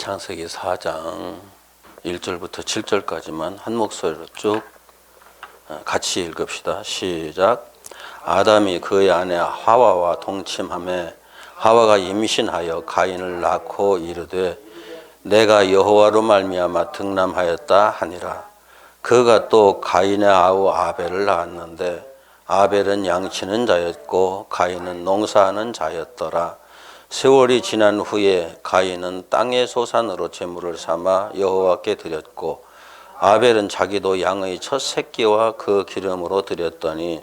창세기 4장 1절부터 7절까지만 한 목소리로 쭉 같이 읽읍시다. 시작. 아담이 그의 아내 하와와 동침하매 하와가 임신하여 가인을 낳고 이르되 내가 여호와로 말미암아 등남하였다 하니라. 그가 또 가인의 아우 아벨을 낳았는데 아벨은 양치는 자였고 가인은 농사하는 자였더라. 세월이 지난 후에 가인은 땅의 소산으로 제물을 삼아 여호와께 드렸고 아벨은 자기도 양의 첫 새끼와 그 기름으로 드렸더니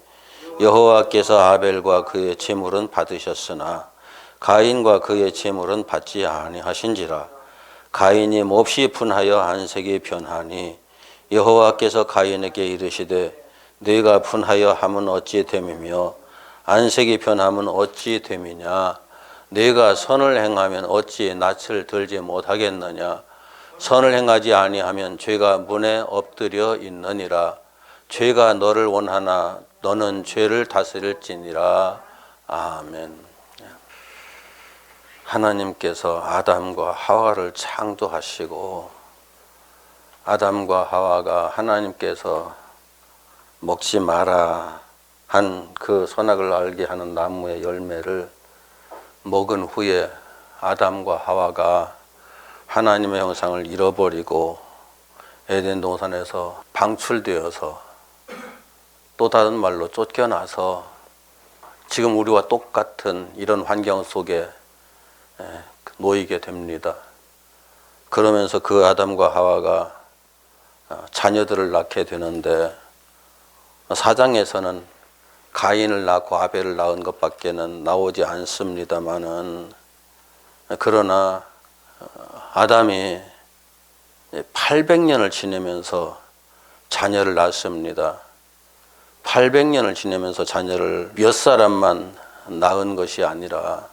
여호와께서 아벨과 그의 제물은 받으셨으나 가인과 그의 제물은 받지 아니하신지라. 가인이 몹시 분하여 안색이 변하니 여호와께서 가인에게 이르시되 네가 분하여 함은 어찌 됨이며 안색이 변함은 어찌 됨이냐. 네가 선을 행하면 어찌 낯을 들지 못하겠느냐. 선을 행하지 아니하면 죄가 문에 엎드려 있느니라. 죄가 너를 원하나 너는 죄를 다스릴지니라. 아멘. 하나님께서 아담과 하와를 창조하시고 아담과 하와가 하나님께서 먹지 마라 한 그 선악을 알게 하는 나무의 열매를 먹은 후에 아담과 하와가 하나님의 형상을 잃어버리고 에덴 동산에서 방출되어서 또 다른 말로 쫓겨나서 지금 우리와 똑같은 이런 환경 속에 놓이게 됩니다. 그러면서 그 아담과 하와가 자녀들을 낳게 되는데 사장에서는 가인을 낳고 아벨을 낳은 것밖에는 나오지 않습니다마는 그러나 아담이 800년을 지내면서 자녀를 낳습니다. 800년을 지내면서 자녀를 몇 사람만 낳은 것이 아니라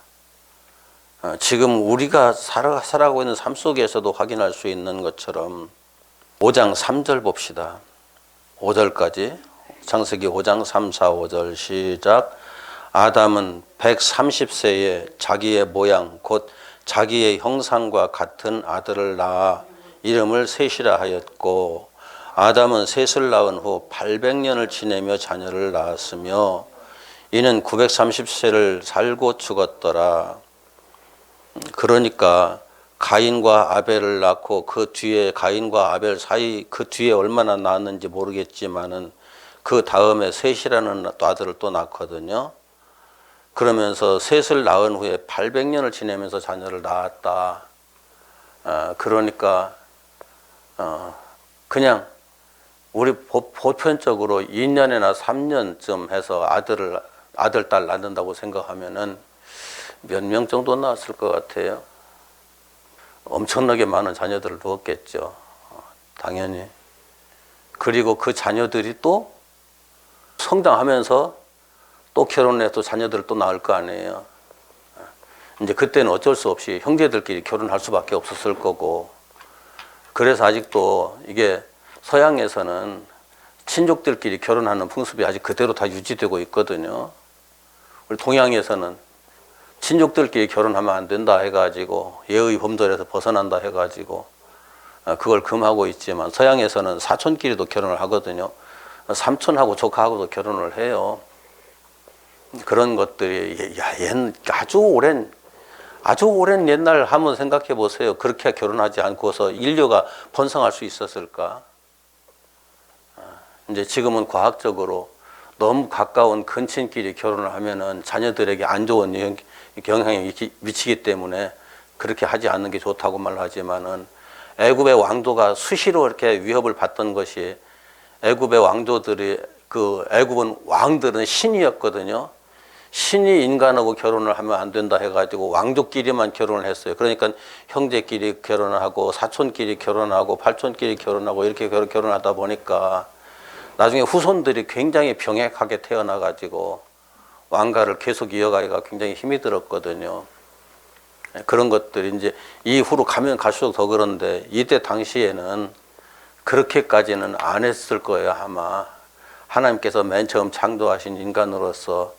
지금 우리가 살아가고 있는 삶 속에서도 확인할 수 있는 것처럼 5장 3절 봅시다. 5절까지 창세기 5장 3, 4, 5절 시작. 아담은 130세에 자기의 모양 곧 자기의 형상과 같은 아들을 낳아 이름을 셋이라 하였고 아담은 셋을 낳은 후 800년을 지내며 자녀를 낳았으며 이는 930세를 살고 죽었더라. 그러니까 가인과 아벨을 낳고 그 뒤에 가인과 아벨 사이 그 뒤에 얼마나 낳았는지 모르겠지만은 그 다음에 셋이라는 아들을 또 낳거든요. 그러면서 셋을 낳은 후에 800년을 지내면서 자녀를 낳았다. 그러니까 그냥 우리 보편적으로 2년이나 3년쯤 해서 아들, 딸 낳는다고 생각하면은 몇 명 정도 낳았을 것 같아요. 엄청나게 많은 자녀들을 두었겠죠. 당연히. 그리고 그 자녀들이 또 성장하면서 또 결혼해서 자녀들을 또 낳을 거 아니에요. 이제 그때는 어쩔 수 없이 형제들끼리 결혼할 수밖에 없었을 거고, 그래서 아직도 이게 서양에서는 친족들끼리 결혼하는 풍습이 아직 그대로 다 유지되고 있거든요. 우리 동양에서는 친족들끼리 결혼하면 안 된다 해가지고 예의 범절에서 벗어난다 해가지고 그걸 금하고 있지만 서양에서는 사촌끼리도 결혼을 하거든요. 삼촌하고 조카하고도 결혼을 해요. 그런 것들이 아주 오랜 옛날 한번 생각해 보세요. 그렇게 결혼하지 않고서 인류가 번성할 수 있었을까? 이제 지금은 과학적으로 너무 가까운 근친끼리 결혼을 하면은 자녀들에게 안 좋은 영향이 미치기 때문에 그렇게 하지 않는 게 좋다고 말하지만은 애굽의 왕조가 수시로 이렇게 위협을 받던 것이 애굽의 왕조들이 애굽은 왕들은 신이었거든요. 신이 인간하고 결혼을 하면 안 된다 해가지고 왕족끼리만 결혼을 했어요. 그러니까 형제끼리 결혼하고 사촌끼리 결혼하고 팔촌끼리 결혼하고 이렇게 결혼하다 보니까 나중에 후손들이 굉장히 병약하게 태어나가지고 왕가를 계속 이어가기가 굉장히 힘이 들었거든요. 그런 것들이 이제 이후로 가면 갈수록 더 그런데 이때 당시에는 그렇게까지는 안 했을 거예요. 아마 하나님께서 맨 처음 창조하신 인간으로서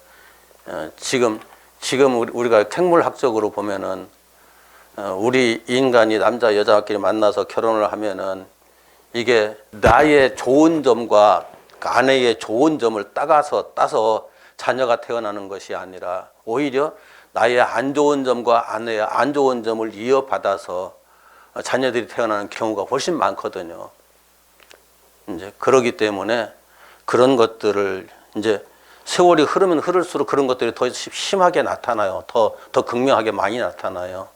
지금 우리가 생물학적으로 보면은 우리 인간이 남자 여자끼리 만나서 결혼을 하면은 이게 나의 좋은 점과 아내의 좋은 점을 따서 자녀가 태어나는 것이 아니라 오히려 나의 안 좋은 점과 아내의 안 좋은 점을 이어받아서 자녀들이 태어나는 경우가 훨씬 많거든요. 이제 그러기 때문에 그런 것들을 이제 세월이 흐르면 흐를수록 그런 것들이 더 심하게 나타나요. 더 극명하게 많이 나타나요.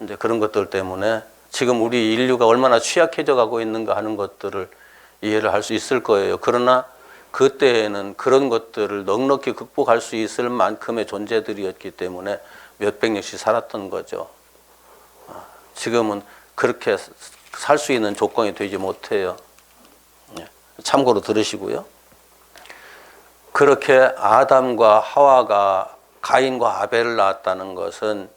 이제 그런 것들 때문에 지금 우리 인류가 얼마나 취약해져 가고 있는가 하는 것들을 이해를 할 수 있을 거예요. 그러나 그때에는 그런 것들을 넉넉히 극복할 수 있을 만큼의 존재들이었기 때문에 몇백 년씩 살았던 거죠. 지금은 그렇게 살 수 있는 조건이 되지 못해요. 참고로 들으시고요. 그렇게 아담과 하와가 가인과 아벨을 낳았다는 것은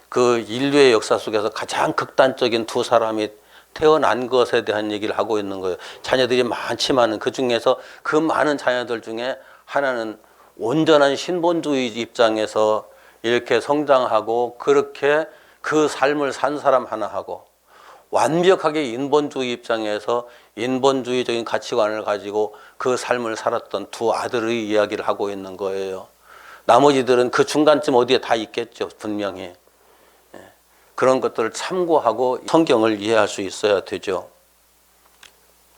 그 인류의 역사 속에서 가장 극단적인 두 사람이 태어난 것에 대한 얘기를 하고 있는 거예요. 자녀들이 많지만은 그 중에서 그 많은 자녀들 중에 하나는 온전한 신본주의 입장에서 이렇게 성장하고 그렇게 그 삶을 산 사람 하나하고 완벽하게 인본주의 입장에서 인본주의적인 가치관을 가지고 그 삶을 살았던 두 아들의 이야기를 하고 있는 거예요. 나머지들은 그 중간쯤 어디에 다 있겠죠, 분명히. 그런 것들을 참고하고 성경을 이해할 수 있어야 되죠.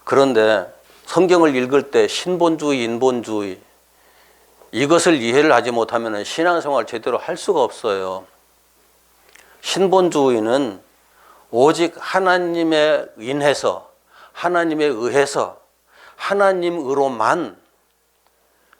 그런데 성경을 읽을 때 신본주의, 인본주의 이것을 이해를 하지 못하면 신앙생활 제대로 할 수가 없어요. 신본주의는 오직 하나님에 인해서 하나님에 의해서 하나님으로만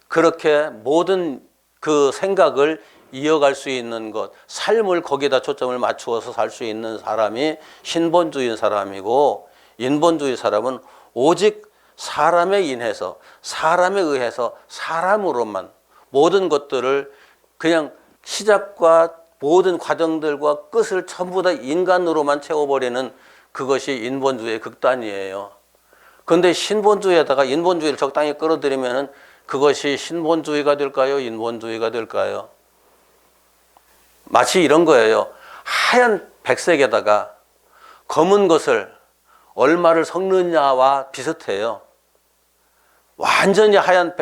그렇게 모든 그 생각을 이어갈 수 있는 것, 삶을 거기에다 초점을 맞추어서 살 수 있는 사람이 신본주의인 사람이고, 인본주의 사람은 오직 사람에 인해서 사람에 의해서 사람으로만 모든 것들을 그냥 시작과 모든 과정들과 끝을 전부 다 인간으로만 채워버리는 그것이 인본주의의 극단이에요. 그런데 신본주의에다가 인본주의를 적당히 끌어들이면 그것이 신본주의가 될까요? 인본주의가 될까요? 마치 이런 거예요. 하얀 백색에다가 검은 것을 얼마를 섞느냐와 비슷해요. 완전히 하얀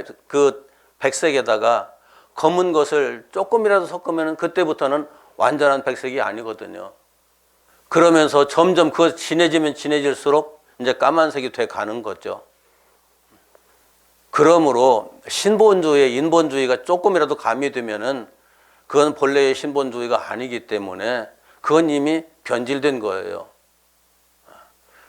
백색에다가 검은 것을 조금이라도 섞으면 그때부터는 완전한 백색이 아니거든요. 그러면서 점점 그거 진해지면 진해질수록 이제 까만색이 돼 가는 거죠. 그러므로 신본주의, 인본주의가 조금이라도 가미되면은 그건 본래의 신본주의가 아니기 때문에 그건 이미 변질된 거예요.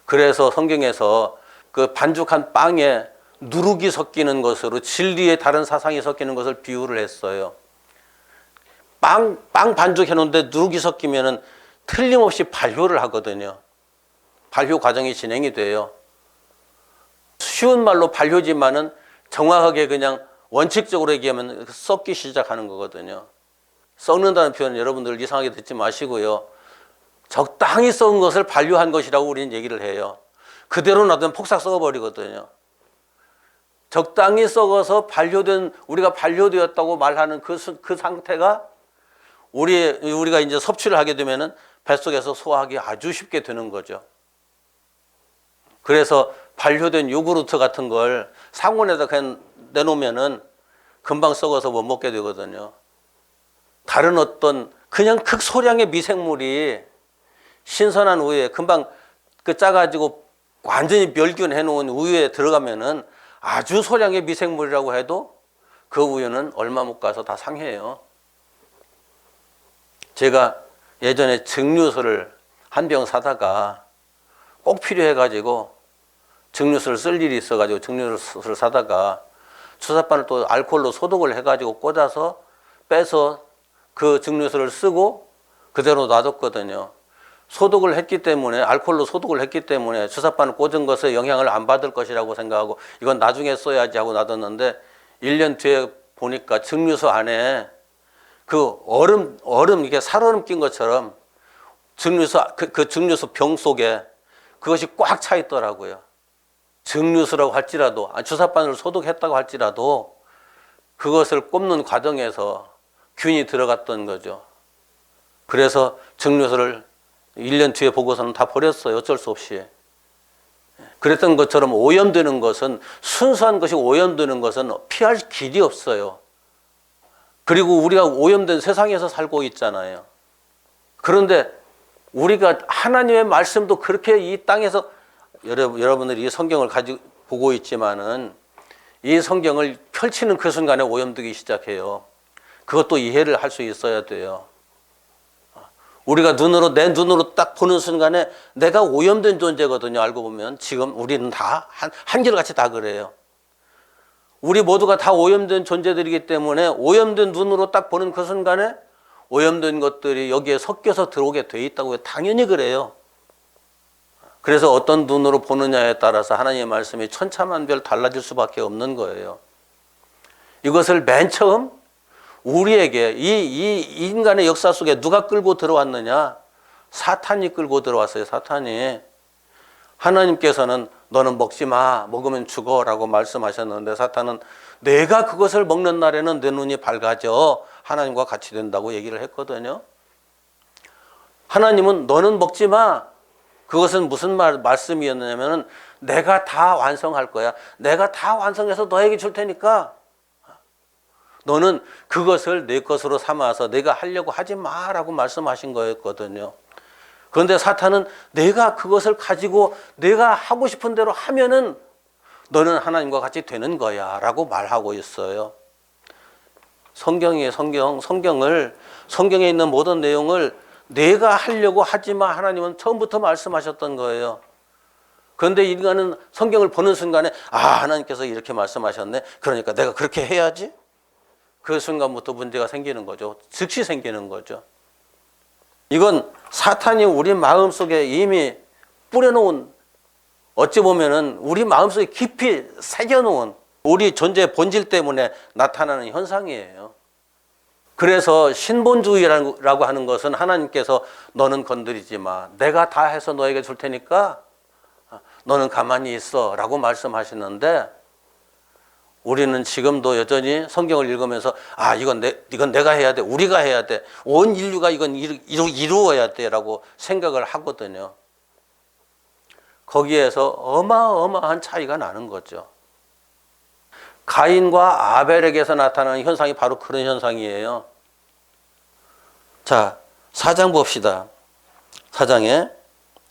그래서 성경에서 그 반죽한 빵에 누룩이 섞이는 것으로 진리의 다른 사상이 섞이는 것을 비유를 했어요. 빵 반죽해 놓은데 누룩이 섞이면은 틀림없이 발효를 하거든요. 발효 과정이 진행이 돼요. 쉬운 말로 발효지만은 정확하게 그냥 원칙적으로 얘기하면 썩기 시작하는 거거든요. 썩는다는 표현 여러분들 이상하게 듣지 마시고요. 적당히 썩은 것을 발효한 것이라고 우리는 얘기를 해요. 그대로 놔두면 폭삭 썩어버리거든요. 적당히 썩어서 우리가 발효되었다고 말하는 그 상태가 우리가 이제 섭취를 하게 되면은 뱃속에서 소화하기 아주 쉽게 되는 거죠. 그래서 발효된 요구르트 같은 걸 상온에다 그냥 내놓으면은 금방 썩어서 못 먹게 되거든요. 다른 어떤 그냥 극소량의 미생물이 신선한 우유에 금방 짜가지고 완전히 멸균해 놓은 우유에 들어가면은 아주 소량의 미생물이라고 해도 그 우유는 얼마 못 가서 다 상해요. 제가 예전에 증류수를 한 병 사다가 꼭 필요해가지고 증류수를 쓸 일이 있어가지고 증류수를 사다가 주사바늘 또 알코올로 소독을 해가지고 꽂아서 빼서 그 증류수를 쓰고 그대로 놔뒀거든요. 소독을 했기 때문에 알코올로 소독을 했기 때문에 주사바늘 꽂은 것에 영향을 안 받을 것이라고 생각하고 이건 나중에 써야지 하고 놔뒀는데 1년 뒤에 보니까 증류수 안에 그 얼음 이게 살얼음 낀 것처럼 그 증류수 병 속에 그것이 꽉 차 있더라고요. 증류수라고 할지라도 주사바늘을 소독했다고 할지라도 그것을 꼽는 과정에서 균이 들어갔던 거죠. 그래서 증류수를 1년 뒤에 보고서는 다 버렸어요. 어쩔 수 없이. 그랬던 것처럼 오염되는 것은, 순수한 것이 오염되는 것은 피할 길이 없어요. 그리고 우리가 오염된 세상에서 살고 있잖아요. 그런데 우리가 하나님의 말씀도 그렇게 이 땅에서, 여러분들이 이 성경을 가지고 보고 있지만은 이 성경을 펼치는 그 순간에 오염되기 시작해요. 그것도 이해를 할 수 있어야 돼요. 우리가 내 눈으로 딱 보는 순간에 내가 오염된 존재거든요. 알고 보면 지금 우리는 다 한결같이 다 그래요. 우리 모두가 다 오염된 존재들이기 때문에 오염된 눈으로 딱 보는 그 순간에 오염된 것들이 여기에 섞여서 들어오게 돼 있다고요. 당연히 그래요. 그래서 어떤 눈으로 보느냐에 따라서 하나님의 말씀이 천차만별 달라질 수밖에 없는 거예요. 이것을 맨 처음 우리에게 이 인간의 역사 속에 누가 끌고 들어왔느냐? 사탄이 끌고 들어왔어요. 사탄이. 하나님께서는 너는 먹지 마, 먹으면 죽어라고 말씀하셨는데 사탄은 내가 그것을 먹는 날에는 내 눈이 밝아져 하나님과 같이 된다고 얘기를 했거든요. 하나님은 너는 먹지 마. 그것은 무슨 말씀이었냐면은 내가 다 완성할 거야. 내가 다 완성해서 너에게 줄 테니까 너는 그것을 내 것으로 삼아서 내가 하려고 하지 마라고 말씀하신 거였거든요. 그런데 사탄은 내가 그것을 가지고 내가 하고 싶은 대로 하면은 너는 하나님과 같이 되는 거야 라고 말하고 있어요. 성경에 있는 모든 내용을 내가 하려고 하지 마 하나님은 처음부터 말씀하셨던 거예요. 그런데 인간은 성경을 보는 순간에 하나님께서 이렇게 말씀하셨네. 그러니까 내가 그렇게 해야지. 그 순간부터 문제가 생기는 거죠. 즉시 생기는 거죠. 이건 사탄이 우리 마음속에 이미 뿌려놓은, 어찌 보면은 우리 마음속에 깊이 새겨놓은 우리 존재의 본질 때문에 나타나는 현상이에요. 그래서 신본주의라고 하는 것은 하나님께서 너는 건드리지 마. 내가 다 해서 너에게 줄 테니까 너는 가만히 있어 라고 말씀하시는데 우리는 지금도 여전히 성경을 읽으면서 이건 내가 해야 돼. 우리가 해야 돼. 온 인류가 이건 이루어야 돼 라고 생각을 하거든요. 거기에서 어마어마한 차이가 나는 거죠. 가인과 아벨에게서 나타나는 현상이 바로 그런 현상이에요. 자, 4장 봅시다. 4장에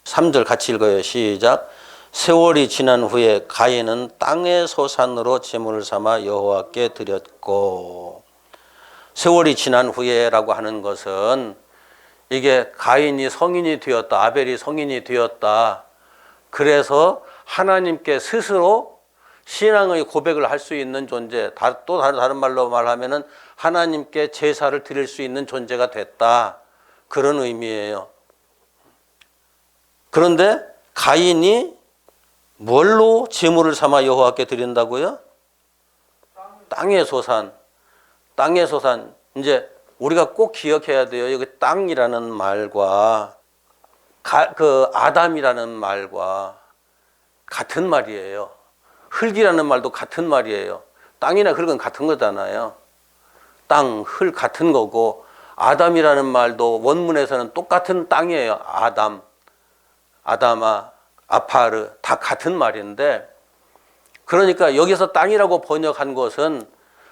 3절 같이 읽어요. 시작. 세월이 지난 후에 가인은 땅의 소산으로 제물을 삼아 여호와께 드렸고, 세월이 지난 후에라고 하는 것은 이게 가인이 성인이 되었다, 아벨이 성인이 되었다. 그래서 하나님께 스스로 신앙의 고백을 할 수 있는 존재, 또 다른 말로 말하면은 하나님께 제사를 드릴 수 있는 존재가 됐다. 그런 의미예요. 그런데 가인이 뭘로 제물을 삼아 여호와께 드린다고요? 땅의 소산. 땅의 소산. 이제 우리가 꼭 기억해야 돼요. 여기 땅이라는 말과 아담이라는 말과 같은 말이에요. 흙이라는 말도 같은 말이에요. 땅이나 흙은 같은 거잖아요. 땅, 흙 같은 거고, 아담이라는 말도 원문에서는 똑같은 땅이에요. 아담아, 아파르 다 같은 말인데, 그러니까 여기서 땅이라고 번역한 것은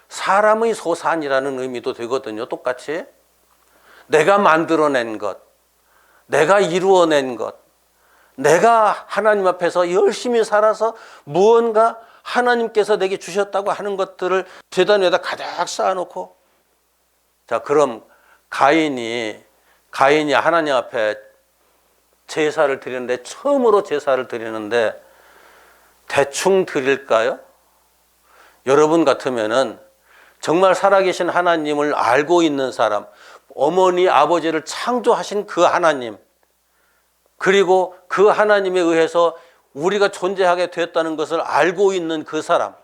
사람의 소산이라는 의미도 되거든요. 똑같이 내가 만들어낸 것, 내가 이루어낸 것, 내가 하나님 앞에서 열심히 살아서 무언가 하나님께서 내게 주셨다고 하는 것들을 제단 위에다 가득 쌓아놓고, 자, 그럼 가인이 하나님 앞에 제사를 드리는데, 처음으로 제사를 드리는데 대충 드릴까요? 여러분 같으면은 정말 살아계신 하나님을 알고 있는 사람, 어머니 아버지를 창조하신 그 하나님, 그리고 그 하나님에 의해서 우리가 존재하게 되었다는 것을 알고 있는 그 사람,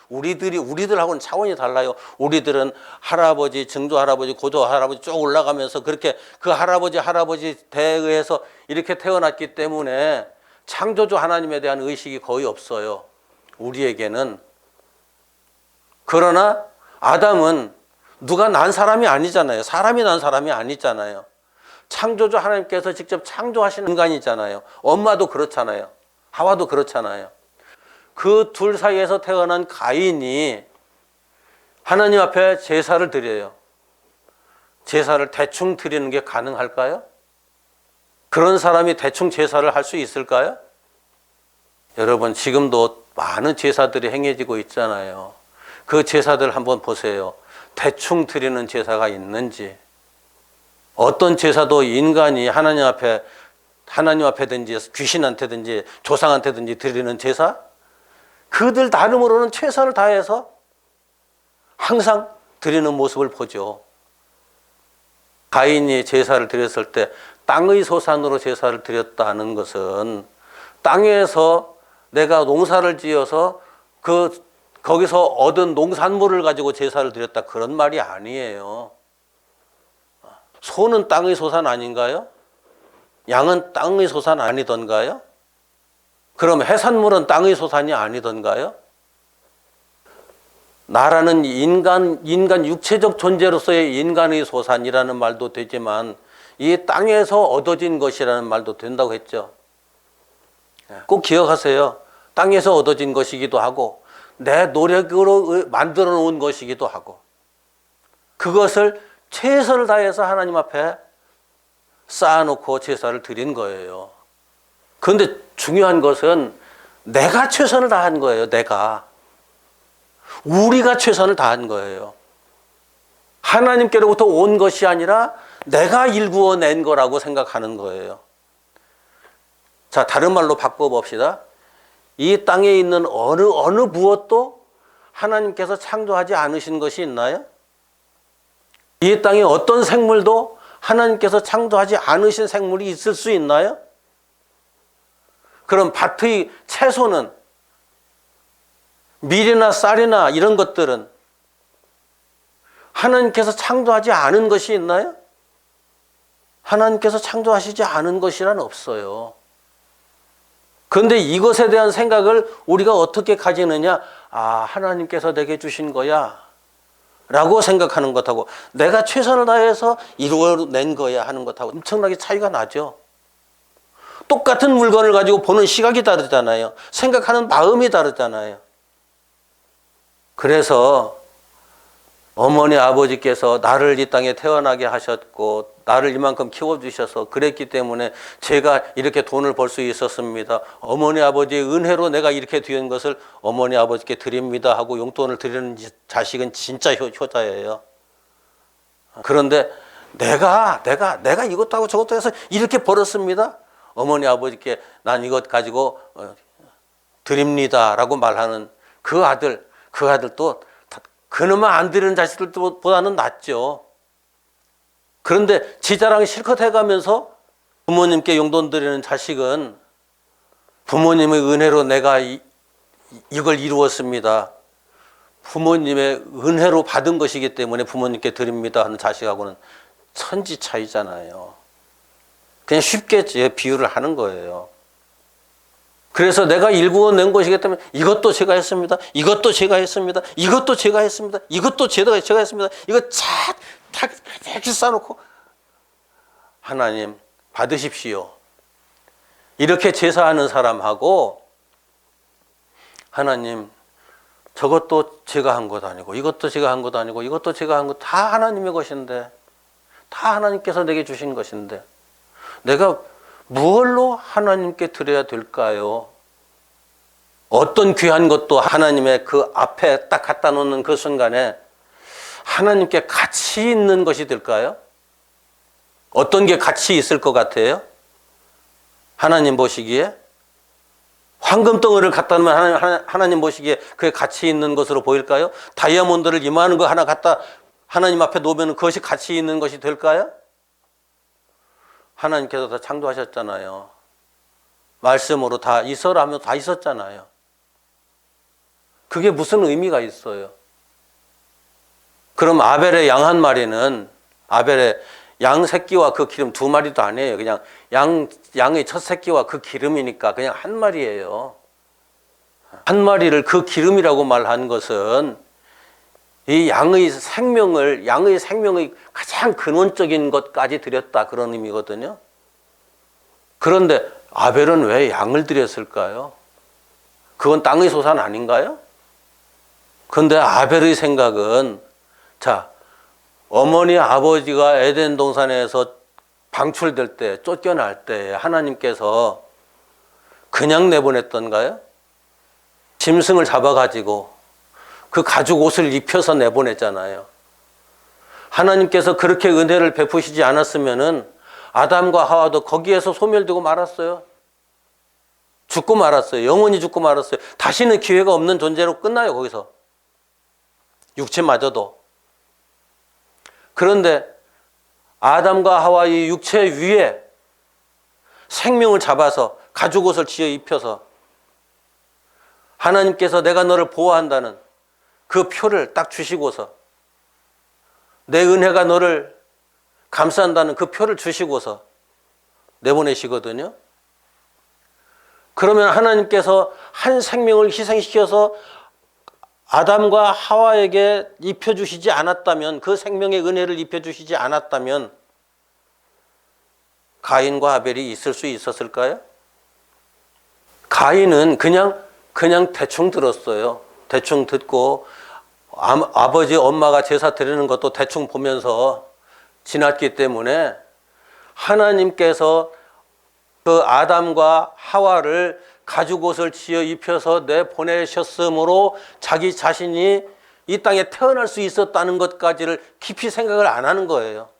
우리들하고는 차원이 달라요. 우리들은 할아버지, 증조 할아버지, 고조 할아버지 쭉 올라가면서 그렇게 그 할아버지 대에 의해서 이렇게 태어났기 때문에 창조주 하나님에 대한 의식이 거의 없어요. 우리에게는. 그러나 아담은 누가 난 사람이 아니잖아요. 사람이 난 사람이 아니잖아요. 창조주 하나님께서 직접 창조하신 인간이잖아요. 엄마도 그렇잖아요. 하와도 그렇잖아요. 그 둘 사이에서 태어난 가인이 하나님 앞에 제사를 드려요. 제사를 대충 드리는 게 가능할까요? 그런 사람이 대충 제사를 할 수 있을까요? 여러분, 지금도 많은 제사들이 행해지고 있잖아요. 그 제사들 한번 보세요. 대충 드리는 제사가 있는지. 어떤 제사도 인간이 하나님 앞에든지 귀신한테든지 조상한테든지 드리는 제사, 그들 나름으로는 최선을 다해서 항상 드리는 모습을 보죠. 가인이 제사를 드렸을 때 땅의 소산으로 제사를 드렸다는 것은 땅에서 내가 농사를 지어서 거기서 얻은 농산물을 가지고 제사를 드렸다, 그런 말이 아니에요. 소는 땅의 소산 아닌가요? 양은 땅의 소산 아니던가요? 그럼 해산물은 땅의 소산이 아니던가요? 나라는 인간 육체적 존재로서의 인간의 소산이라는 말도 되지만 이 땅에서 얻어진 것이라는 말도 된다고 했죠. 꼭 기억하세요. 땅에서 얻어진 것이기도 하고 내 노력으로 만들어 놓은 것이기도 하고, 그것을 최선을 다해서 하나님 앞에 쌓아놓고 제사를 드린 거예요. 그런데 중요한 것은 내가 최선을 다한 거예요. 우리가 최선을 다한 거예요. 하나님께로부터 온 것이 아니라 내가 일구어낸 거라고 생각하는 거예요. 자, 다른 말로 바꿔봅시다. 이 땅에 있는 어느 무엇도 하나님께서 창조하지 않으신 것이 있나요? 이 땅에 어떤 생물도 하나님께서 창조하지 않으신 생물이 있을 수 있나요? 그럼 밭의 채소는, 밀이나 쌀이나 이런 것들은 하나님께서 창조하지 않은 것이 있나요? 하나님께서 창조하시지 않은 것이란 없어요. 그런데 이것에 대한 생각을 우리가 어떻게 가지느냐? 하나님께서 내게 주신 거야 라고 생각하는 것하고 내가 최선을 다해서 이루어낸 거야 하는 것하고 엄청나게 차이가 나죠. 똑같은 물건을 가지고 보는 시각이 다르잖아요. 생각하는 마음이 다르잖아요. 그래서 어머니 아버지께서 나를 이 땅에 태어나게 하셨고 나를 이만큼 키워주셔서 그랬기 때문에 제가 이렇게 돈을 벌 수 있었습니다. 어머니 아버지의 은혜로 내가 이렇게 된 것을 어머니 아버지께 드립니다 하고 용돈을 드리는 자식은 진짜 효자예요. 그런데 내가 이것도 하고 저것도 해서 이렇게 벌었습니다. 어머니 아버지께 난 이것 가지고 드립니다 라고 말하는 그 아들도 그놈만 안 드리는 자식들보다는 낫죠. 그런데 지 자랑 실컷 해가면서 부모님께 용돈 드리는 자식은 부모님의 은혜로 내가 이걸 이루었습니다. 부모님의 은혜로 받은 것이기 때문에 부모님께 드립니다 하는 자식하고는 천지 차이잖아요. 그냥 쉽게 비유를 하는 거예요. 그래서 내가 일구어낸 것이기 때문에 이것도 제가 했습니다. 이것도 제가 했습니다. 이것도 제가 했습니다. 이것도 제가 했습니다. 이거 다 쌓아놓고 하나님 받으십시오. 이렇게 제사하는 사람하고 하나님 저것도 제가 한 것 아니고 이것도 제가 한 것 아니고 이것도 제가 한 것 다 하나님의 것인데 다 하나님께서 내게 주신 것인데 내가 무엇로 하나님께 드려야 될까요? 어떤 귀한 것도 하나님의 그 앞에 딱 갖다 놓는 그 순간에 하나님께 가치 있는 것이 될까요? 어떤 게 가치 있을 것 같아요? 하나님 보시기에 황금덩어리를 갖다 놓으면 하나님 보시기에 그게 가치 있는 것으로 보일까요? 다이아몬드를 이만한 거 하나 갖다 하나님 앞에 놓으면 그것이 가치 있는 것이 될까요? 하나님께서 다 창조하셨잖아요. 말씀으로 다 있어라 하면 다 있었잖아요. 그게 무슨 의미가 있어요? 그럼 아벨의 양 한 마리는 아벨의 양 새끼와 그 기름 두 마리도 아니에요. 그냥 양의 첫 새끼와 그 기름이니까 그냥 한 마리예요. 한 마리를 그 기름이라고 말한 것은 이 양의 생명의 가장 근원적인 것까지 드렸다, 그런 의미거든요. 그런데 아벨은 왜 양을 드렸을까요? 그건 땅의 소산 아닌가요? 그런데 아벨의 생각은, 자, 어머니 아버지가 에덴 동산에서 방출될 때, 쫓겨날 때 하나님께서 그냥 내보냈던가요? 짐승을 잡아가지고 그 가죽 옷을 입혀서 내보냈잖아요. 하나님께서 그렇게 은혜를 베푸시지 않았으면은 아담과 하와도 거기에서 소멸되고 말았어요. 죽고 말았어요. 영원히 죽고 말았어요. 다시는 기회가 없는 존재로 끝나요, 거기서. 육체마저도. 그런데 아담과 하와의 육체 위에 생명을 잡아서 가죽 옷을 지어 입혀서 하나님께서 내가 너를 보호한다는 그 표를 딱 주시고서, 내 은혜가 너를 감싼다는 그 표를 주시고서 내보내시거든요. 그러면 하나님께서 한 생명을 희생시켜서 아담과 하와에게 입혀주시지 않았다면, 그 생명의 은혜를 입혀주시지 않았다면 가인과 아벨이 있을 수 있었을까요? 가인은 그냥 대충 들었어요. 대충 듣고 아버지 엄마가 제사 드리는 것도 대충 보면서 지났기 때문에 하나님께서 그 아담과 하와를 가죽 옷을 지어 입혀서 내보내셨으므로 자기 자신이 이 땅에 태어날 수 있었다는 것까지를 깊이 생각을 안 하는 거예요.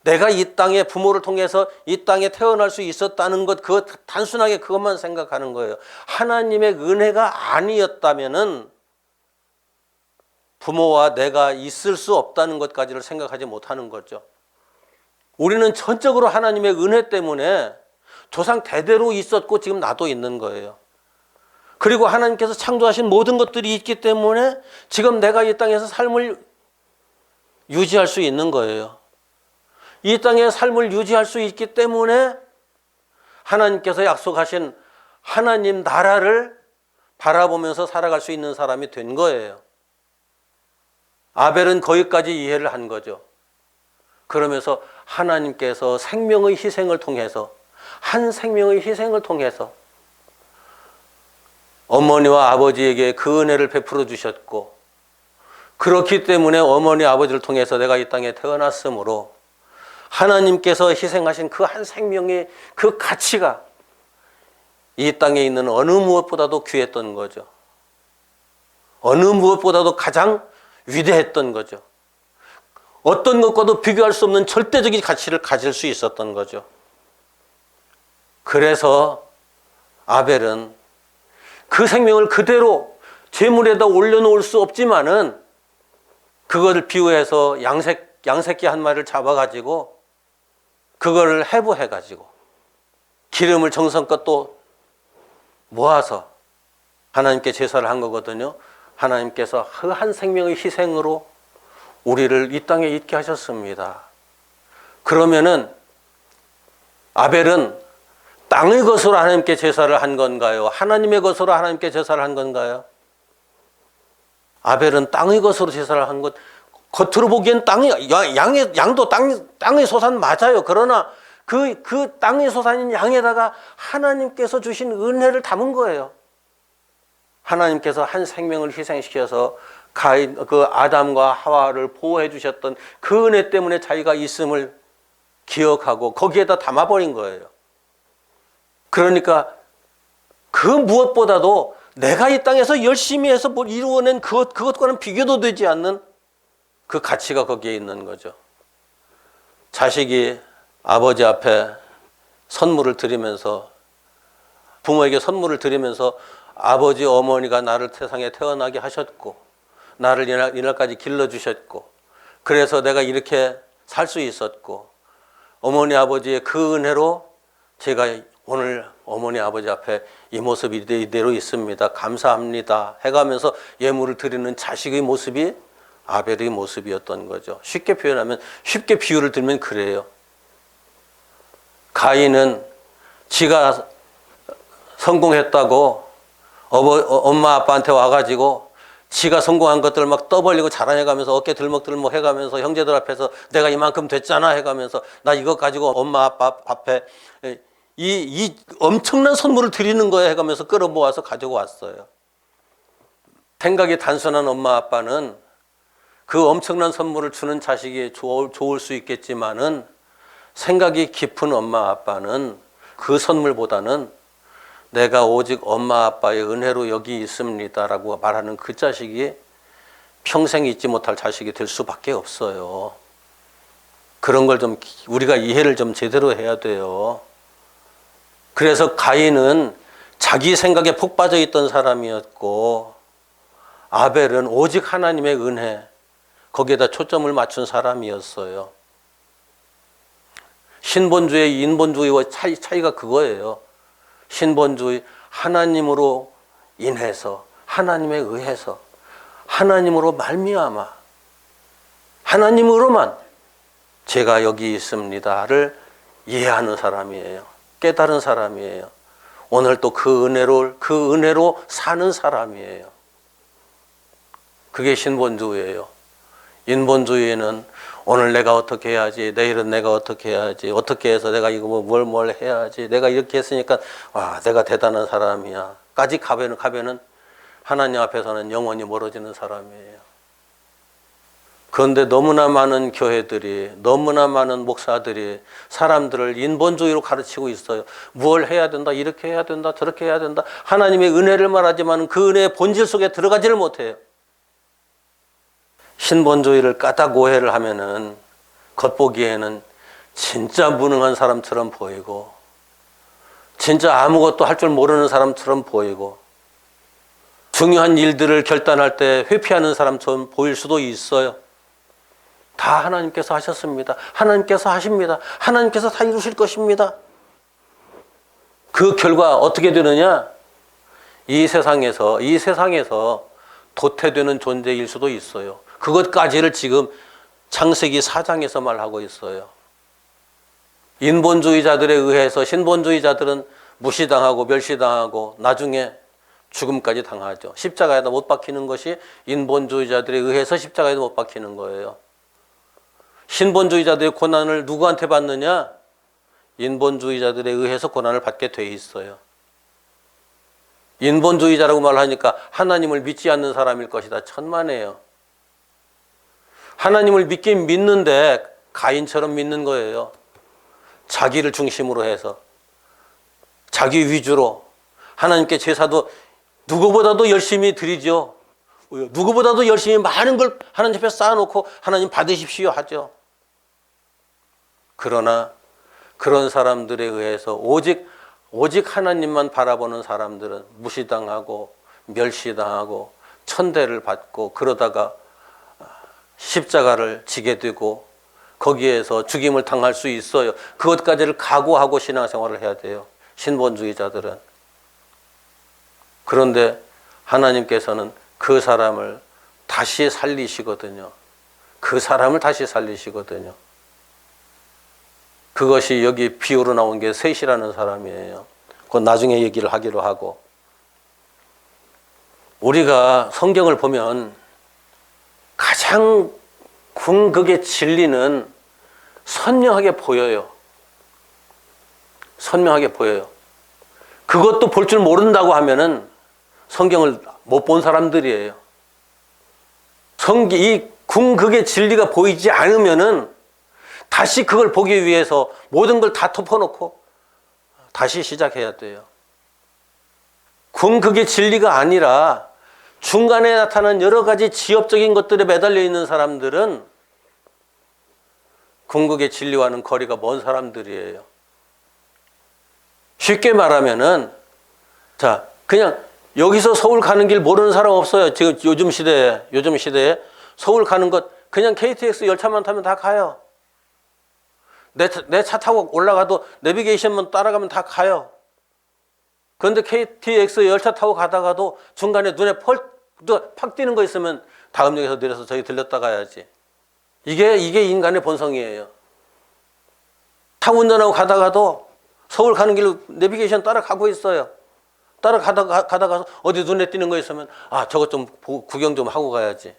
내가 이 땅에 부모를 통해서 이 땅에 태어날 수 있었다는 것, 그것 단순하게 그것만 생각하는 거예요. 하나님의 은혜가 아니었다면은 부모와 내가 있을 수 없다는 것까지를 생각하지 못하는 거죠. 우리는 전적으로 하나님의 은혜 때문에 조상 대대로 있었고 지금 나도 있는 거예요. 그리고 하나님께서 창조하신 모든 것들이 있기 때문에 지금 내가 이 땅에서 삶을 유지할 수 있는 거예요. 이 땅의 삶을 유지할 수 있기 때문에 하나님께서 약속하신 하나님 나라를 바라보면서 살아갈 수 있는 사람이 된 거예요. 아벨은 거기까지 이해를 한 거죠. 그러면서 하나님께서 생명의 희생을 통해서, 한 생명의 희생을 통해서 어머니와 아버지에게 그 은혜를 베풀어 주셨고, 그렇기 때문에 어머니 아버지를 통해서 내가 이 땅에 태어났으므로 하나님께서 희생하신 그 한 생명의 그 가치가 이 땅에 있는 어느 무엇보다도 귀했던 거죠. 어느 무엇보다도 가장 위대했던 거죠. 어떤 것과도 비교할 수 없는 절대적인 가치를 가질 수 있었던 거죠. 그래서 아벨은 그 생명을 그대로 제물에다 올려놓을 수 없지만은 그것을 비유해서 양새끼 한 마리를 잡아가지고 그거를 해부해가지고 기름을 정성껏 또 모아서 하나님께 제사를 한 거거든요. 하나님께서 그 한 생명의 희생으로 우리를 이 땅에 있게 하셨습니다. 그러면은 아벨은 땅의 것으로 하나님께 제사를 한 건가요? 하나님의 것으로 하나님께 제사를 한 건가요? 아벨은 땅의 것으로 제사를 한 것, 겉으로 보기엔 양도 땅의 소산 맞아요. 그러나 그 땅의 소산인 양에다가 하나님께서 주신 은혜를 담은 거예요. 하나님께서 한 생명을 희생시켜서 그 아담과 하와를 보호해 주셨던 그 은혜 때문에 자기가 있음을 기억하고 거기에다 담아버린 거예요. 그러니까 그 무엇보다도 내가 이 땅에서 열심히 해서 뭘 이루어낸 그것과는 비교도 되지 않는 그 가치가 거기에 있는 거죠. 자식이 아버지 앞에 선물을 드리면서, 부모에게 선물을 드리면서 아버지 어머니가 나를 세상에 태어나게 하셨고 나를 이날까지 길러주셨고 그래서 내가 이렇게 살 수 있었고 어머니 아버지의 그 은혜로 제가 오늘 어머니 아버지 앞에 이 모습이 이대로 있습니다. 감사합니다 해가면서 예물을 드리는 자식의 모습이 아벨의 모습이었던 거죠. 쉽게 표현하면, 쉽게 비유를 들면 그래요. 가인은 지가 성공했다고 엄마 아빠한테 와가지고 지가 성공한 것들 막 떠벌리고 자랑해가면서 어깨 들먹들먹 해가면서 형제들 앞에서 내가 이만큼 됐잖아 해가면서 나 이거 가지고 엄마 아빠 앞에 이 엄청난 선물을 드리는 거야 해가면서 끌어모아서 가지고 왔어요. 생각이 단순한 엄마 아빠는 그 엄청난 선물을 주는 자식이 좋을 수 있겠지만은 생각이 깊은 엄마 아빠는 그 선물보다는 내가 오직 엄마 아빠의 은혜로 여기 있습니다라고 말하는 그 자식이 평생 잊지 못할 자식이 될 수밖에 없어요. 그런 걸 좀 우리가 이해를 좀 제대로 해야 돼요. 그래서 가인은 자기 생각에 푹 빠져 있던 사람이었고 아벨은 오직 하나님의 은혜 거기에다 초점을 맞춘 사람이었어요. 신본주의 인본주의와 차이가 그거예요. 신본주의 하나님으로 인해서 하나님에 의해서 하나님으로 말미암아 하나님으로만 제가 여기 있습니다를 이해하는 사람이에요. 깨달은 사람이에요. 오늘 또 그 은혜로 사는 사람이에요. 그게 신본주의예요. 인본주의는 오늘 내가 어떻게 해야지, 내일은 내가 어떻게 해야지, 어떻게 해서 내가 이거 뭘 해야지, 내가 이렇게 했으니까 와 내가 대단한 사람이야 까지 가면은 하나님 앞에서는 영원히 멀어지는 사람이에요. 그런데 너무나 많은 교회들이 너무나 많은 목사들이 사람들을 인본주의로 가르치고 있어요. 뭘 해야 된다, 이렇게 해야 된다, 저렇게 해야 된다. 하나님의 은혜를 말하지만 그 은혜의 본질 속에 들어가지를 못해요. 신본주의를 까딱 오해를 하면은 겉보기에는 진짜 무능한 사람처럼 보이고 진짜 아무것도 할 줄 모르는 사람처럼 보이고 중요한 일들을 결단할 때 회피하는 사람처럼 보일 수도 있어요. 다 하나님께서 하셨습니다. 하나님께서 하십니다. 하나님께서 다 이루실 것입니다. 그 결과 어떻게 되느냐? 이 세상에서 도태되는 존재일 수도 있어요. 그것까지를 지금 창세기 4장에서 말하고 있어요. 인본주의자들에 의해서 신본주의자들은 무시당하고 멸시당하고 나중에 죽음까지 당하죠. 십자가에다 못 박히는 것이 인본주의자들에 의해서 십자가에다 못 박히는 거예요. 신본주의자들의 고난을 누구한테 받느냐? 인본주의자들에 의해서 고난을 받게 돼 있어요. 인본주의자라고 말하니까 하나님을 믿지 않는 사람일 것이다. 천만에요. 하나님을 믿긴 믿는데 가인처럼 믿는 거예요. 자기를 중심으로 해서 자기 위주로 하나님께 제사도 누구보다도 열심히 드리죠. 누구보다도 열심히 많은 걸 하나님 앞에 쌓아놓고 하나님 받으십시오 하죠. 그러나 그런 사람들에 의해서 오직 하나님만 바라보는 사람들은 무시당하고 멸시당하고 천대를 받고 그러다가 십자가를 지게 되고 거기에서 죽임을 당할 수 있어요. 그것까지를 각오하고 신앙생활을 해야 돼요. 신본주의자들은. 그런데 하나님께서는 그 사람을 다시 살리시거든요. 그 사람을 다시 살리시거든요. 그것이 여기 비유로 나온 게 셋이라는 사람이에요. 그건 나중에 얘기를 하기로 하고. 우리가 성경을 보면 가장 궁극의 진리는 선명하게 보여요. 선명하게 보여요. 그것도 볼 줄 모른다고 하면은 성경을 못 본 사람들이에요. 이 궁극의 진리가 보이지 않으면은 다시 그걸 보기 위해서 모든 걸 다 덮어놓고 다시 시작해야 돼요. 궁극의 진리가 아니라 중간에 나타난 여러 가지 지엽적인 것들에 매달려 있는 사람들은 궁극의 진리와는 거리가 먼 사람들이에요. 쉽게 말하면은 그냥 여기서 서울 가는 길 모르는 사람 없어요. 지금 요즘 시대에 서울 가는 것 그냥 KTX 열차만 타면 다 가요. 내 차 타고 올라가도 내비게이션만 따라가면 다 가요. 그런데 KTX 열차 타고 가다가도 중간에 눈에 팍 띄는 거 있으면 다음 역에서 내려서 저기 들렸다 가야지. 이게 인간의 본성이에요. 차 운전하고 가다가도 서울 가는 길로 내비게이션 따라가고 있어요. 가다가 어디 눈에 띄는 거 있으면 저것 좀 구경 좀 하고 가야지.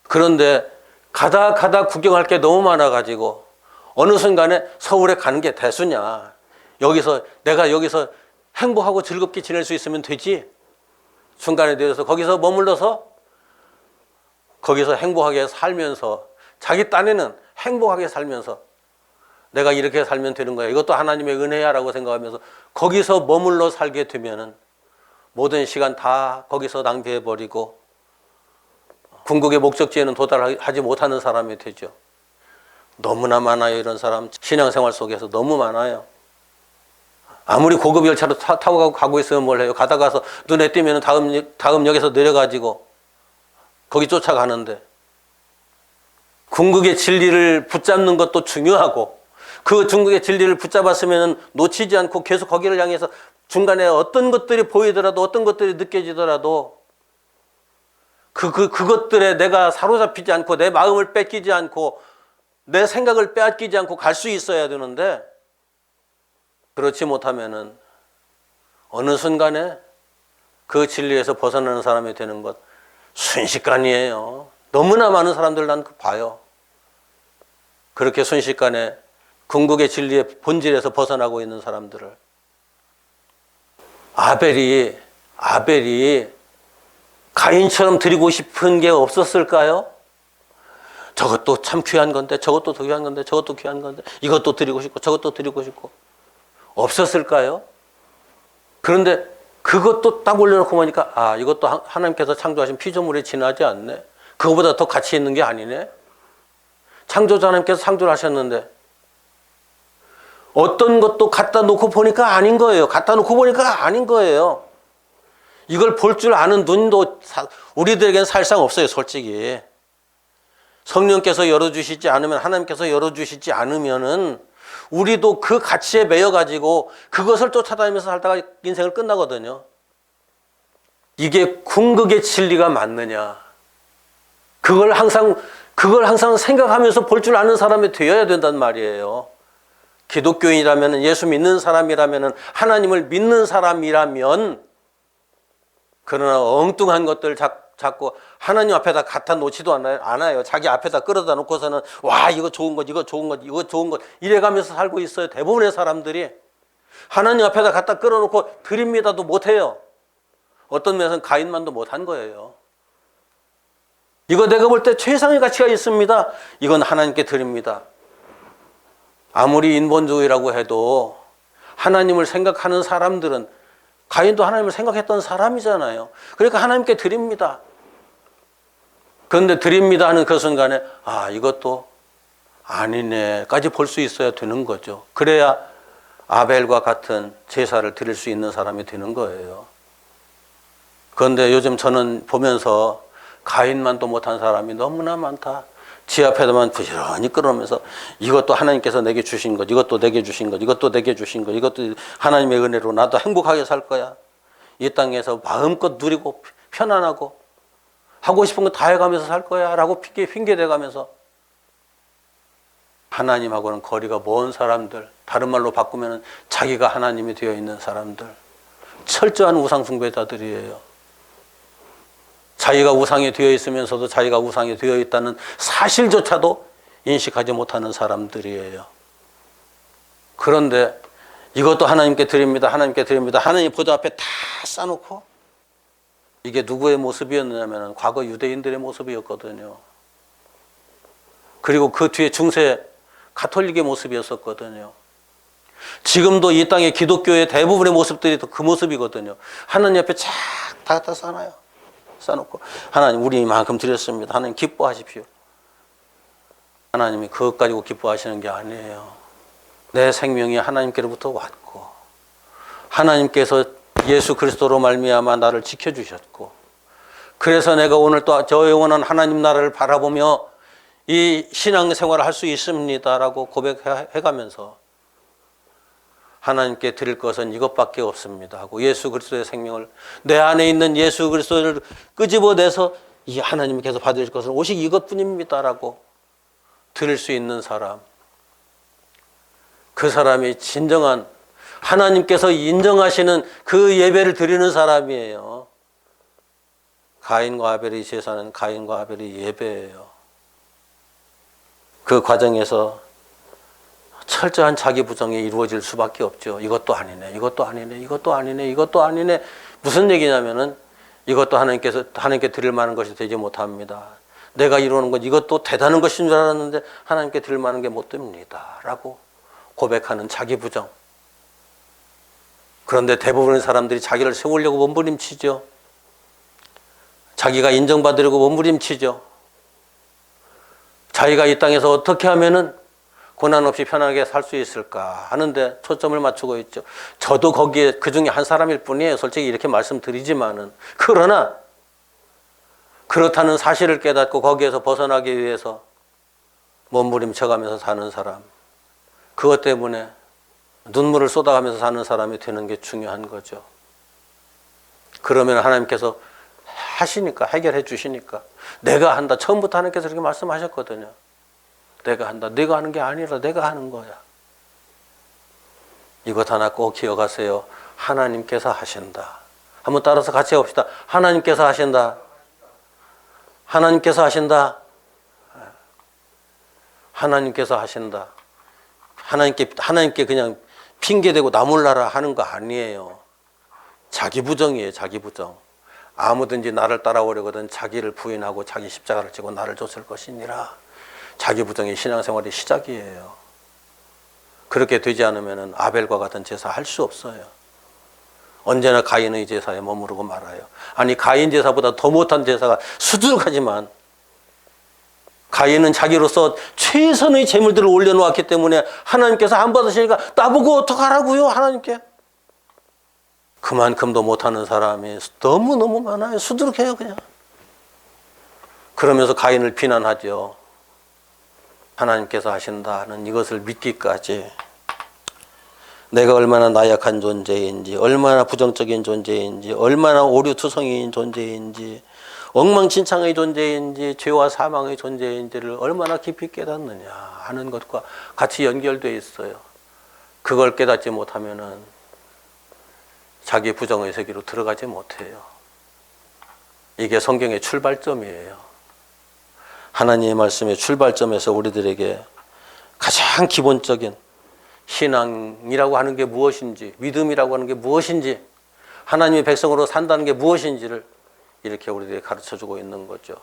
그런데 가다 구경할 게 너무 많아가지고 어느 순간에 서울에 가는 게 대수냐. 내가 여기서 행복하고 즐겁게 지낼 수 있으면 되지. 중간에 내려서 거기서 머물러서 거기서 행복하게 살면서 자기 딴에는 행복하게 살면서 내가 이렇게 살면 되는 거야. 이것도 하나님의 은혜야라고 생각하면서 거기서 머물러 살게 되면은 모든 시간 다 거기서 낭비해버리고 궁극의 목적지에는 도달하지 못하는 사람이 되죠. 너무나 많아요. 이런 사람 신앙생활 속에서 너무 많아요. 아무리 고급 열차로 타고 가고 있으면 뭘 해요. 가다가서 눈에 띄면 다음 역에서 내려가지고 거기 쫓아가는데 궁극의 진리를 붙잡는 것도 중요하고 그 궁극의 진리를 붙잡았으면 놓치지 않고 계속 거기를 향해서 중간에 어떤 것들이 보이더라도 어떤 것들이 느껴지더라도 그것들에 내가 사로잡히지 않고 내 마음을 뺏기지 않고 내 생각을 빼앗기지 않고 갈 수 있어야 되는데 그렇지 못하면은 어느 순간에 그 진리에서 벗어나는 사람이 되는 것 순식간이에요. 너무나 많은 사람들 난 봐요. 그렇게 순식간에 궁극의 진리의 본질에서 벗어나고 있는 사람들을. 아벨이 가인처럼 드리고 싶은 게 없었을까요? 저것도 참 귀한 건데 저것도 더 귀한 건데 저것도 귀한 건데 이것도 드리고 싶고 저것도 드리고 싶고 없었을까요? 그런데 그것도 딱 올려놓고 보니까 이것도 하나님께서 창조하신 피조물에 지나지 않네. 그거보다 더 가치 있는 게 아니네. 창조자 하나님께서 창조를 하셨는데 어떤 것도 갖다 놓고 보니까 아닌 거예요. 갖다 놓고 보니까 아닌 거예요. 이걸 볼 줄 아는 눈도 우리들에게는 사실상 없어요. 솔직히. 성령께서 열어주시지 않으면 하나님께서 열어주시지 않으면은 우리도 그 가치에 매여가지고 그것을 쫓아다니면서 살다가 인생을 끝나거든요. 이게 궁극의 진리가 맞느냐. 그걸 항상 생각하면서 볼 줄 아는 사람이 되어야 된단 말이에요. 기독교인이라면 예수 믿는 사람이라면 하나님을 믿는 사람이라면 그러나 엉뚱한 것들 자꾸 하나님 앞에다 갖다 놓지도 않아요. 자기 앞에다 끌어다 놓고서는 이거 좋은 것 이거 좋은 것 이거 좋은 것 이래가면서 살고 있어요. 대부분의 사람들이 하나님 앞에다 갖다 끌어놓고 드립니다도 못해요. 어떤 면에서는 가인만도 못한 거예요. 이거 내가 볼 때 최상의 가치가 있습니다. 이건 하나님께 드립니다. 아무리 인본주의라고 해도 하나님을 생각하는 사람들은 가인도 하나님을 생각했던 사람이잖아요. 그러니까 하나님께 드립니다. 그런데 드립니다 하는 그 순간에 이것도 아니네까지 볼 수 있어야 되는 거죠. 그래야 아벨과 같은 제사를 드릴 수 있는 사람이 되는 거예요. 그런데 요즘 저는 보면서 가인만도 못한 사람이 너무나 많다. 지 앞에다만 부지런히 끌어오면서 이것도 하나님께서 내게 주신 것, 이것도 내게 주신 것, 이것도 내게 주신 것, 이것도 하나님의 은혜로 나도 행복하게 살 거야. 이 땅에서 마음껏 누리고 편안하고 하고 싶은 거 다 해가면서 살 거야 라고 핑계대가면서 하나님하고는 거리가 먼 사람들, 다른 말로 바꾸면 자기가 하나님이 되어 있는 사람들, 철저한 우상 숭배자들이에요. 자기가 우상이 되어 있으면서도 자기가 우상이 되어 있다는 사실조차도 인식하지 못하는 사람들이에요. 그런데 이것도 하나님께 드립니다. 하나님께 드립니다. 하나님 보좌 앞에 다 쌓아놓고 이게 누구의 모습이었느냐면 과거 유대인들의 모습이었거든요. 그리고 그 뒤에 중세 가톨릭의 모습이었었거든요. 지금도 이 땅의 기독교의 대부분의 모습들이 그 모습이거든요. 하나님 앞에 쫙 다 갖다 쌓아놔요. 쌓아놓고 하나님 우리 이만큼 드렸습니다. 하나님 기뻐하십시오. 하나님이 그것 가지고 기뻐하시는 게 아니에요. 내 생명이 하나님께로부터 왔고 하나님께서 예수 그리스도로 말미암아 나를 지켜주셨고 그래서 내가 오늘 또 저 영원한 하나님 나라를 바라보며 이 신앙생활을 할 수 있습니다라고 고백해가면서 하나님께 드릴 것은 이것밖에 없습니다 하고 예수 그리스도의 생명을 내 안에 있는 예수 그리스도를 끄집어내서 이 하나님께서 받으실 것은 오직 이것뿐입니다라고 드릴 수 있는 사람, 그 사람이 진정한 하나님께서 인정하시는 그 예배를 드리는 사람이에요. 가인과 아벨의 제사는 가인과 아벨의 예배예요. 그 과정에서 철저한 자기 부정이 이루어질 수밖에 없죠. 이것도 아니네, 이것도 아니네, 이것도 아니네, 이것도 아니네. 무슨 얘기냐면은 이것도 하나님께 드릴 만한 것이 되지 못합니다. 내가 이루는 것 이것도 대단한 것인 줄 알았는데 하나님께 드릴 만한 게 못 됩니다. 라고 고백하는 자기 부정. 그런데 대부분의 사람들이 자기를 세우려고 몸부림치죠. 자기가 인정받으려고 몸부림치죠. 자기가 이 땅에서 어떻게 하면은 고난 없이 편하게 살 수 있을까 하는데 초점을 맞추고 있죠. 저도 거기에 그 중에 한 사람일 뿐이에요. 솔직히 이렇게 말씀드리지만은. 그러나 그렇다는 사실을 깨닫고 거기에서 벗어나기 위해서 몸부림쳐가면서 사는 사람, 그것 때문에 눈물을 쏟아가면서 사는 사람이 되는 게 중요한 거죠. 그러면 하나님께서 하시니까, 해결해 주시니까. 내가 한다. 처음부터 하나님께서 이렇게 말씀하셨거든요. 내가 한다. 네가 하는 게 아니라 내가 하는 거야. 이것 하나 꼭 기억하세요. 하나님께서 하신다. 한번 따라서 같이 해봅시다. 하나님께서 하신다. 하나님께서 하신다. 하나님께서 하신다. 하나님께 그냥 핑계대고 나몰라라 하는 거 아니에요. 자기 부정이에요. 자기 부정. 아무든지 나를 따라오려거든 자기를 부인하고 자기 십자가를 지고 나를 쫓을 것이니라. 자기 부정이 신앙생활의 시작이에요. 그렇게 되지 않으면 아벨과 같은 제사 할 수 없어요. 언제나 가인의 제사에 머무르고 말아요. 아니 가인 제사보다 더 못한 제사가 수두룩하지만 가인은 자기로서 최선의 제물들을 올려놓았기 때문에 하나님께서 안 받으시니까 나보고 어떡하라고요 하나님께. 그만큼도 못하는 사람이 너무너무 많아요. 수두룩해요 그냥. 그러면서 가인을 비난하죠. 하나님께서 하신다는 이것을 믿기까지 내가 얼마나 나약한 존재인지, 얼마나 부정적인 존재인지, 얼마나 오류투성이인 존재인지, 엉망진창의 존재인지, 죄와 사망의 존재인지를 얼마나 깊이 깨닫느냐 하는 것과 같이 연결되어 있어요. 그걸 깨닫지 못하면은 자기 부정의 세계로 들어가지 못해요. 이게 성경의 출발점이에요. 하나님의 말씀의 출발점에서 우리들에게 가장 기본적인 신앙이라고 하는 게 무엇인지, 믿음이라고 하는 게 무엇인지, 하나님의 백성으로 산다는 게 무엇인지를 이렇게 우리들에게 가르쳐주고 있는 거죠.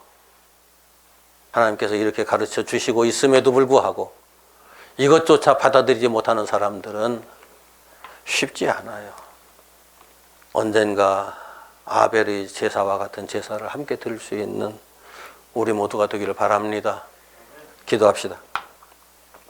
하나님께서 이렇게 가르쳐 주시고 있음에도 불구하고 이것조차 받아들이지 못하는 사람들은 쉽지 않아요. 언젠가 아벨의 제사와 같은 제사를 함께 드릴 수 있는 우리 모두가 되기를 바랍니다. 기도합시다.